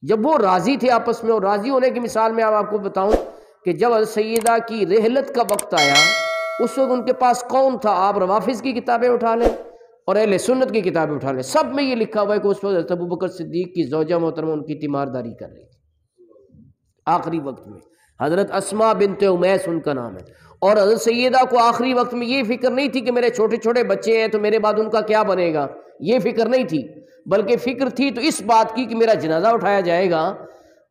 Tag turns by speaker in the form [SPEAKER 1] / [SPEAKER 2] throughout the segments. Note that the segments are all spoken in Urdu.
[SPEAKER 1] جب وہ راضی تھے آپس میں، اور راضی ہونے کی مثال میں آپ کو بتاؤں کہ جب حضرت سیدہ کی رحلت کا وقت آیا اس وقت ان کے پاس کون تھا؟ آپ روافظ کی کتابیں اٹھا لیں اور اہل سنت کی کتابیں اٹھا لیں، سب میں یہ لکھا ہوا ہے کہ اس وقت حضرت ابوبکر صدیق کی زوجہ محترمہ ان کی تیمارداری کر رہی تھی آخری وقت میں۔ حضرت اسماء بنت امیس ان کا نام ہے، اور حضرت سیدہ کو آخری وقت میں یہ فکر نہیں تھی کہ میرے چھوٹے چھوٹے بچے ہیں تو میرے بعد ان کا کیا بنے گا، یہ فکر نہیں تھی، بلکہ فکر تھی تو اس بات کی کہ میرا جنازہ اٹھایا جائے گا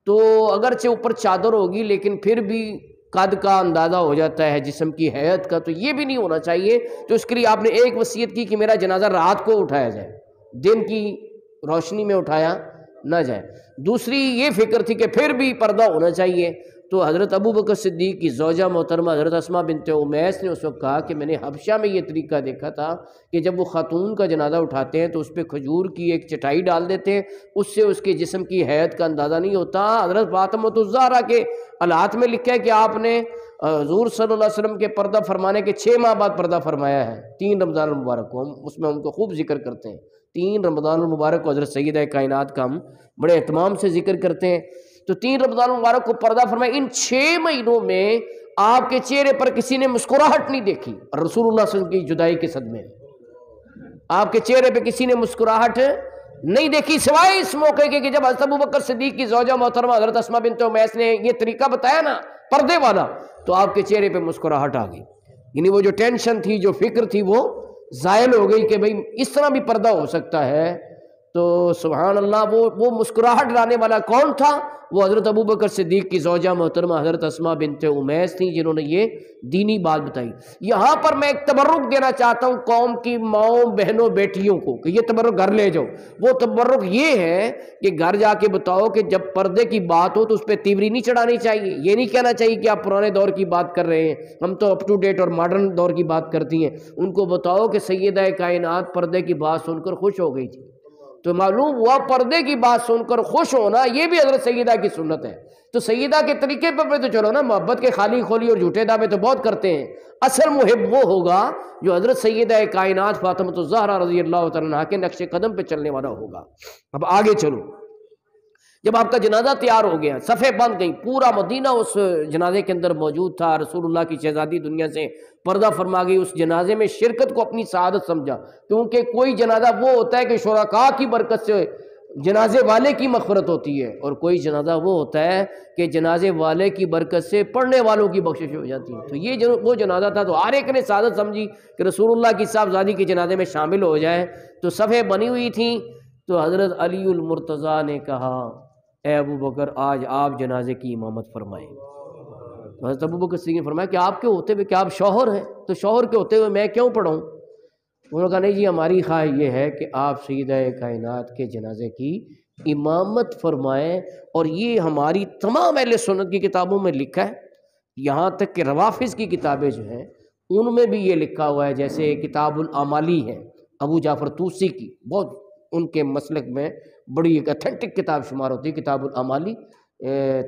[SPEAKER 1] تو اگرچہ اوپر چادر ہوگی لیکن پھر بھی قد کا اندازہ ہو جاتا ہے جسم کی حیت کا، تو یہ بھی نہیں ہونا چاہیے، تو اس کے لیے آپ نے ایک وصیت کی کہ میرا جنازہ رات کو اٹھایا جائے، دن کی روشنی میں اٹھایا نہ جائے۔ دوسری یہ فکر تھی کہ پھر بھی پردہ ہونا چاہیے، تو حضرت ابوبکر صدیق کی زوجہ محترمہ حضرت اسماء بنت امیس نے اس وقت کہا کہ میں نے حبشہ میں یہ طریقہ دیکھا تھا کہ جب وہ خاتون کا جنازہ اٹھاتے ہیں تو اس پہ کھجور کی ایک چٹائی ڈال دیتے ہیں، اس سے اس کے جسم کی حیت کا اندازہ نہیں ہوتا۔ حضرت فاطمہ الزہرا کے حالات میں لکھا ہے کہ آپ نے حضور صلی اللہ علیہ وسلم کے پردہ فرمانے کے 6 ماہ بعد پردہ فرمایا ہے، 3 رمضان المبارک کو، ہم اس میں ان کو خوب ذکر کرتے ہیں، 3 رمضان المبارک کو حضرت سیدہ کائنات کا ہم بڑے اہتمام سے ذکر کرتے ہیں، تو 3 رمضان المبارک کو پردہ فرمایا۔ ان 6 مہینوں میں آپ کے چہرے پر کسی نے مسکراہٹ نہیں دیکھی، رسول اللہ صلی اللہ علیہ وسلم کی جدائی کے صدمے آپ کے چہرے پہ کسی نے مسکراہٹ نہیں دیکھی، سوائے اس موقع کے کہ جب حضرت ابوبکر صدیق کی زوجہ محترمہ حضرت اسماء بنت امیس نے یہ طریقہ بتایا نا پردے والا، تو آپ کے چہرے پہ مسکراہٹ آ گئی، یعنی وہ جو ٹینشن تھی، جو فکر تھی، وہ زائل ہو گئی کہ بھئی اس طرح بھی پردہ ہو سکتا ہے۔ تو سبحان اللہ، وہ مسکراہٹ لانے والا کون تھا؟ وہ حضرت ابوبکر صدیق کی زوجہ محترمہ حضرت اسماء بنت امیس تھیں، جنہوں نے یہ دینی بات بتائی۔ یہاں پر میں ایک تبرک دینا چاہتا ہوں قوم کی ماؤں، بہنوں، بیٹیوں کو کہ یہ تبرک گھر لے جاؤ۔ وہ تبرک یہ ہے کہ گھر جا کے بتاؤ کہ جب پردے کی بات ہو تو اس پہ تیوری نہیں چڑھانی چاہیے، یہ نہیں کہنا چاہیے کہ آپ پرانے دور کی بات کر رہے ہیں، ہم تو اپ ٹو ڈیٹ اور ماڈرن دور کی بات کرتی ہیں۔ ان کو بتاؤ کہ سیدہ کائنات پردے کی بات سن کر خوش ہو گئی تھی، تو معلوم ہوا پردے کی بات سن کر خوش ہونا یہ بھی حضرت سیدہ کی سنت ہے۔ تو سیدہ کے طریقے پر تو چلو نا، محبت کے خالی خولی اور جھوٹے دعوے تو بہت کرتے ہیں، اصل محب وہ ہوگا جو حضرت سیدہ کائنات فاطمہ الزہرا رضی اللہ تعالیٰ عنہا کے نقش قدم پہ چلنے والا ہوگا۔ اب آگے چلو، جب آپ کا جنازہ تیار ہو گیا، صفیں بند گئی، پورا مدینہ اس جنازے کے اندر موجود تھا، رسول اللہ کی شہزادی دنیا سے پردہ فرما گئی، اس جنازے میں شرکت کو اپنی سعادت سمجھا، کیونکہ کوئی جنازہ وہ ہوتا ہے کہ شرکاء کی برکت سے جنازے والے کی مغفرت ہوتی ہے، اور کوئی جنازہ وہ ہوتا ہے کہ جنازے والے کی برکت سے پڑھنے والوں کی بخشش ہو جاتی ہے۔ تو یہ وہ جنازہ تھا، تو ہر ایک نے سعادت سمجھی کہ رسول اللہ کی صاحبزادی کے جنازے میں شامل ہو جائے، تو صفیں بنی ہوئی تھیں۔ تو حضرت علی المرتضیٰ نے کہا اے ابو بکر آج آپ جنازے کی امامت فرمائیں۔ حضرت ابوبکر صدیق نے فرمایا کہ آپ کے ہوتے ہوئے کیا آپ شوہر ہیں، تو شوہر کے ہوتے ہوئے میں کیوں پڑھاؤں؟ انہوں نے کہا نہیں جی، ہماری خواہش یہ ہے کہ آپ سیدہ کائنات کے جنازے کی امامت فرمائیں، اور یہ ہماری تمام اہل سنت کی کتابوں میں لکھا ہے، یہاں تک کہ روافظ کی کتابیں جو ہیں ان میں بھی یہ لکھا ہوا ہے، جیسے کتاب العمالی ہے ابو جعفر طوسی کی، بہت ان کے مسلک میں بڑی ایک اتھینٹک کتاب شمار ہوتی ہے کتاب العمالی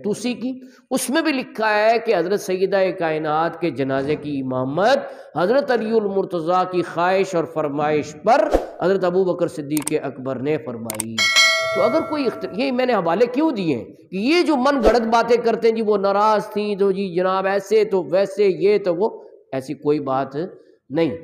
[SPEAKER 1] طوسی کی، اس میں بھی لکھا ہے کہ حضرت سیدہ کائنات کے جنازے کی امامت حضرت علی المرتضیٰ کی خواہش اور فرمائش پر حضرت ابوبکر صدیق اکبر نے فرمائی۔ تو اگر کوئی یہ میں نے حوالے کیوں دیے ہیں کہ یہ جو من گھڑت باتیں کرتے ہیں جی وہ ناراض تھیں تو جی جناب ایسے تو ویسے یہ تو وہ، ایسی کوئی بات نہیں۔